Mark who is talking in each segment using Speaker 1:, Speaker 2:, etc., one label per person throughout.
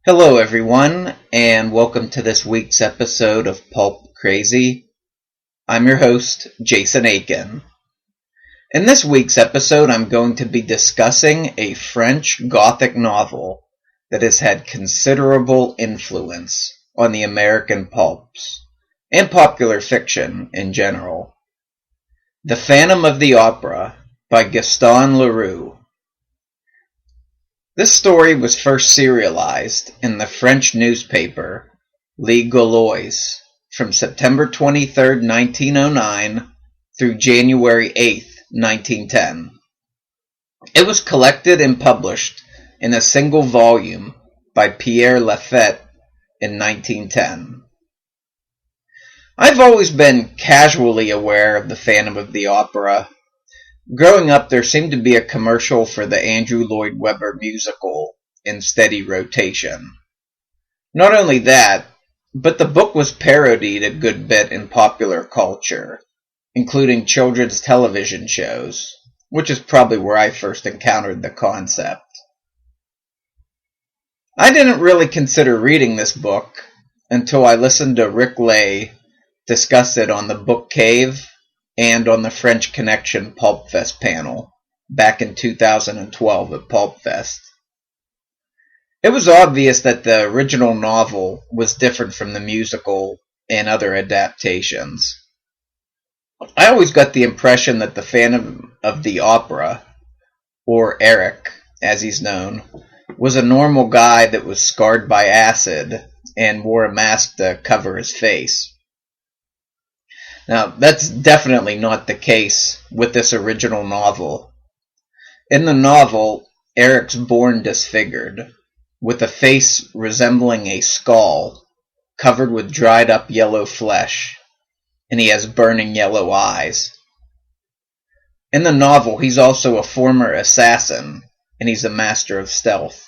Speaker 1: Hello, everyone, and welcome to this week's episode of Pulp Crazy. I'm your host, Jason Aiken. In this week's episode, I'm going to be discussing a French Gothic novel that has had considerable influence on the American Pulps and popular fiction in general. The Phantom of the Opera by Gaston Leroux. This story was first serialized in the French newspaper Les Gaulois from September 23, 1909 through January 8, 1910. It was collected and published in a single volume by Pierre Lafitte in 1910. I've always been casually aware of the Phantom of the Opera. Growing up, there seemed to be a commercial for the Andrew Lloyd Weber musical in steady rotation. Not only that, but the book was parodied a good bit in popular culture, including children's television shows, which is probably where I first encountered the concept. I didn't really consider reading this book until I listened to Rick Lai discuss it on the Book Cave and on the French Connection Pulp Fest panel back in 2012 at Pulp Fest. It was obvious that the original novel was different from the musical and other adaptations. I always got the impression that the Phantom of the Opera, or Erik, as he's known, was a normal guy that was scarred by acid and wore a mask to cover his face. Now, that's definitely not the case with this original novel. In the novel, Erik's born disfigured, with a face resembling a skull, covered with dried up yellow flesh, and he has burning yellow eyes. In the novel, he's also a former assassin, and he's a master of stealth.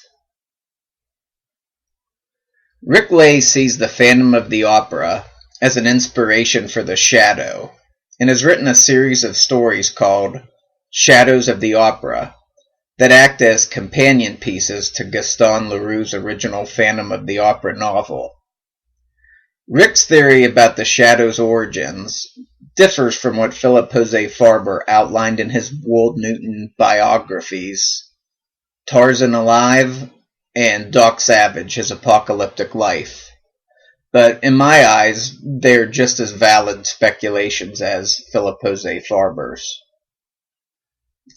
Speaker 1: Rick Lai sees the Phantom of the Opera as an inspiration for the Shadow, and has written a series of stories called Shadows of the Opera that act as companion pieces to Gaston Leroux's original Phantom of the Opera novel. Rick's theory about the Shadow's origins differs from what Philip Jose Farber outlined in his Wold Newton biographies, Tarzan Alive and Doc Savage, His Apocalyptic Life. But in my eyes, they're just as valid speculations as Philip Jose Farber's.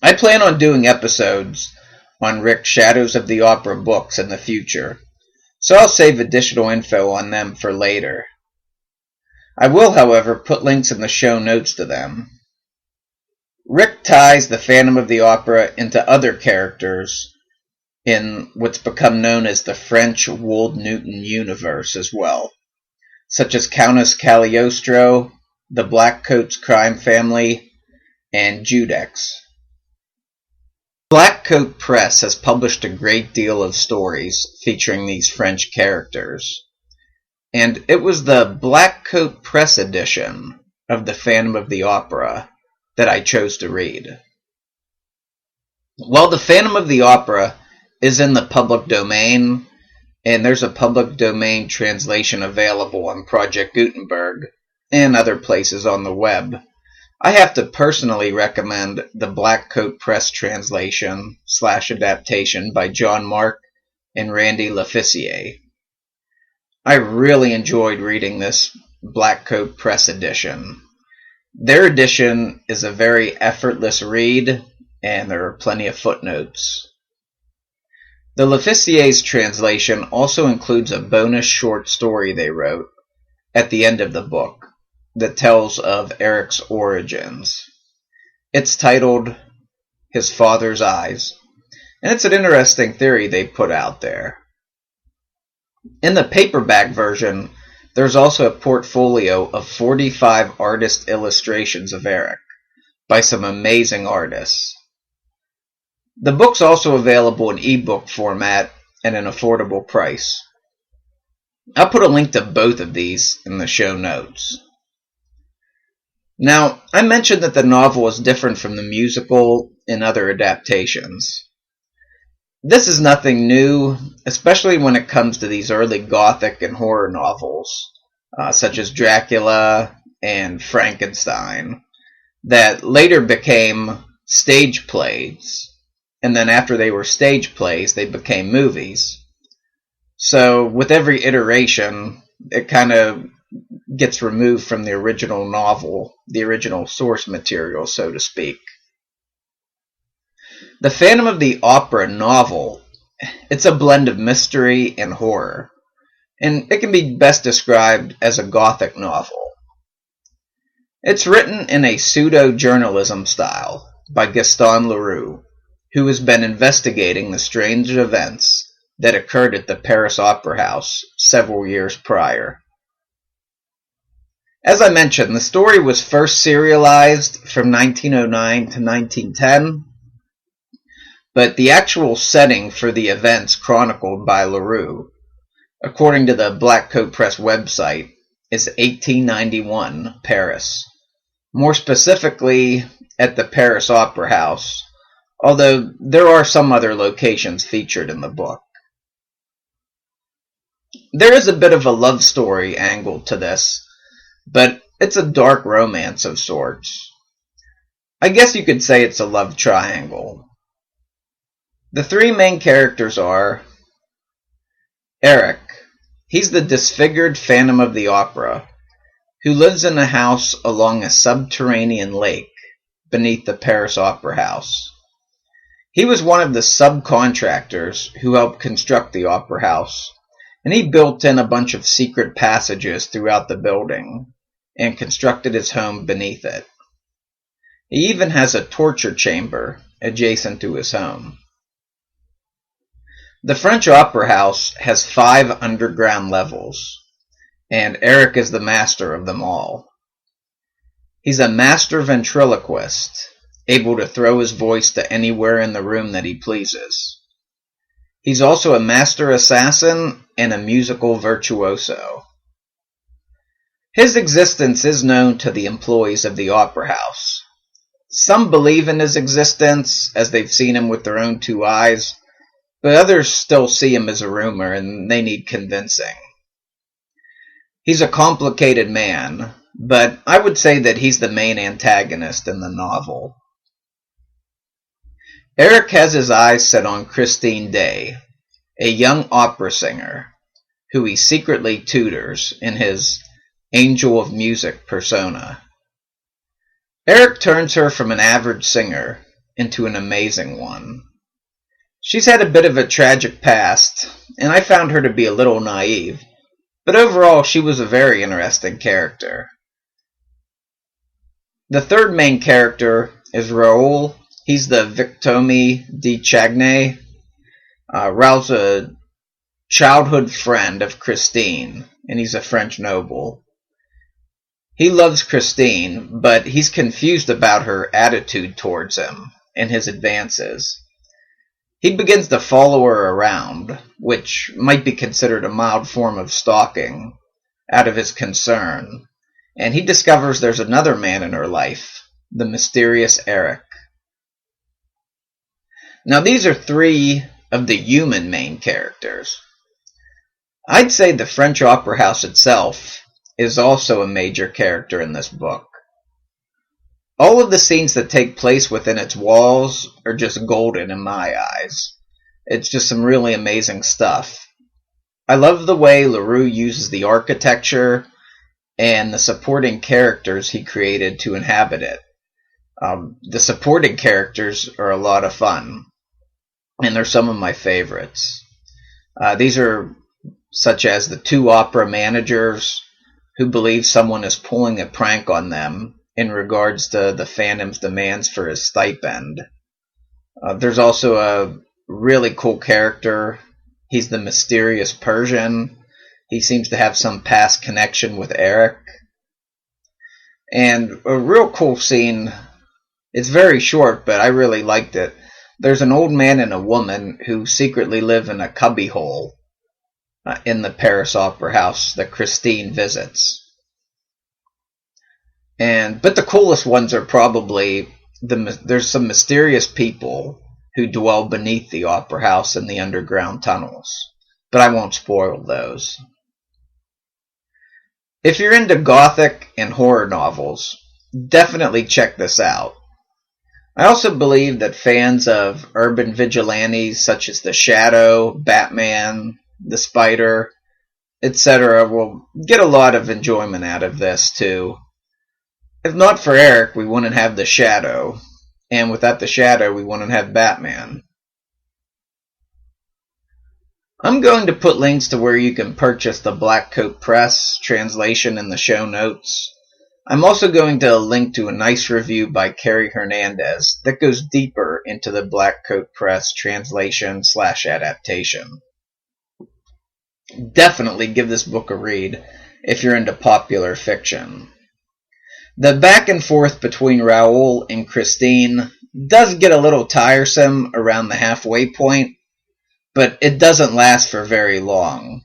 Speaker 1: I plan on doing episodes on Rick's Shadows of the Opera books in the future, so I'll save additional info on them for later. I will, however, put links in the show notes to them. Rick ties the Phantom of the Opera into other characters in what's become known as the French Wold Newton universe as well, such as Countess Cagliostro, the Blackcoat's crime family, and Judex. Blackcoat Press has published a great deal of stories featuring these French characters, and it was the Blackcoat Press edition of The Phantom of the Opera that I chose to read. While The Phantom of the Opera is in the public domain, and there's a public domain translation available on Project Gutenberg and other places on the web, I have to personally recommend the Blackcoat Press translation / adaptation by John Mark and Randy Lafitte. I really enjoyed reading this Blackcoat Press edition. Their edition is a very effortless read, and there are plenty of footnotes. The Lafitte's translation also includes a bonus short story they wrote at the end of the book that tells of Erik's origins. It's titled His Father's Eyes, and it's an interesting theory they put out there. In the paperback version, there's also a portfolio of 45 artist illustrations of Erik by some amazing artists. The book's also available in ebook format at an affordable price. I'll put a link to both of these in the show notes. Now, I mentioned that the novel is different from the musical and other adaptations. This is nothing new, especially when it comes to these early Gothic and horror novels, such as Dracula and Frankenstein, that later became stage plays. And then after they were stage plays, they became movies. So with every iteration, it kind of gets removed from the original novel, the original source material, so to speak. The Phantom of the Opera novel, it's a blend of mystery and horror, and it can be best described as a Gothic novel. It's written in a pseudo-journalism style by Gaston Leroux, who has been investigating the strange events that occurred at the Paris Opera House several years prior. As I mentioned, the story was first serialized from 1909 to 1910, but the actual setting for the events chronicled by Leroux, according to the Black Coat Press website, is 1891 Paris. More specifically, at the Paris Opera House, although there are some other locations featured in the book. There is a bit of a love story angle to this, but it's a dark romance of sorts. I guess you could say it's a love triangle. The three main characters are Erik. He's the disfigured Phantom of the Opera, who lives in a house along a subterranean lake beneath the Paris Opera House. He was one of the subcontractors who helped construct the Opera House, and he built in a bunch of secret passages throughout the building and constructed his home beneath it. He even has a torture chamber adjacent to his home. The French Opera House has 5 underground levels, and Erik is the master of them all. He's a master ventriloquist, able to throw his voice to anywhere in the room that he pleases. He's also a master assassin and a musical virtuoso. His existence is known to the employees of the Opera House. Some believe in his existence, as they've seen him with their own 2 eyes, but others still see him as a rumor and they need convincing. He's a complicated man, but I would say that he's the main antagonist in the novel. Erik has his eyes set on Christine Day, a young opera singer, who he secretly tutors in his angel of music persona. Erik turns her from an average singer into an amazing one. She's had a bit of a tragic past, and I found her to be a little naive, but overall she was a very interesting character. The third main character is Raoul. He's the Victome de Chagny. Raoul's a childhood friend of Christine, and he's a French noble. He loves Christine, but he's confused about her attitude towards him and his advances. He begins to follow her around, which might be considered a mild form of stalking, out of his concern, and he discovers there's another man in her life, the mysterious Erik. Now these are 3 of the human main characters. I'd say the French Opera House itself is also a major character in this book. All of the scenes that take place within its walls are just golden in my eyes. It's just some really amazing stuff. I love the way Leroux uses the architecture and the supporting characters he created to inhabit it. The supporting characters are a lot of fun, and they're some of my favorites. These are such as the 2 opera managers who believe someone is pulling a prank on them in regards to the Phantom's demands for his stipend. There's also a really cool character. He's the mysterious Persian. He seems to have some past connection with Erik. And a real cool scene, it's very short, but I really liked it. There's an old man and a woman who secretly live in a cubbyhole in the Paris Opera House that Christine visits. But the coolest ones are probably there's some mysterious people who dwell beneath the opera house in the underground tunnels, but I won't spoil those. If you're into Gothic and horror novels, definitely check this out. I also believe that fans of urban vigilantes such as the Shadow, Batman, the Spider, etc. will get a lot of enjoyment out of this too. If not for Erik, we wouldn't have the Shadow, and without the Shadow, we wouldn't have Batman. I'm going to put links to where you can purchase the Black Coat Press translation in the show notes. I'm also going to link to a nice review by Carrie Hernandez that goes deeper into the Black Coat Press translation/adaptation. Definitely give this book a read if you're into popular fiction. The back and forth between Raoul and Christine does get a little tiresome around the halfway point, but it doesn't last for very long,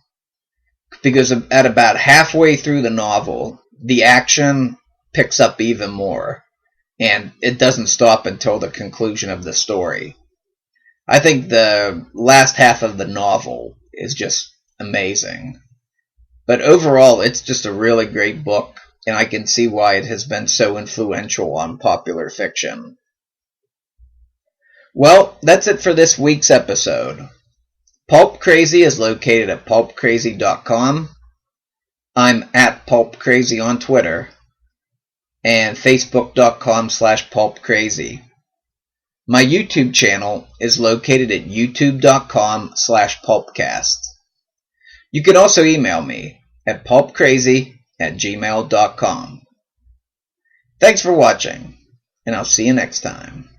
Speaker 1: because at about halfway through the novel, the action picks up even more, and it doesn't stop until the conclusion of the story. I think the last half of the novel is just amazing. But overall, it's just a really great book, and I can see why it has been so influential on popular fiction. Well, that's it for this week's episode. Pulp Crazy is located at pulpcrazy.com. I'm at Pulp Crazy on Twitter, and facebook.com/pulpcrazy. My YouTube channel is located at youtube.com/pulpcast. You can also email me at pulpcrazy@gmail.com. Thanks for watching, and I'll see you next time.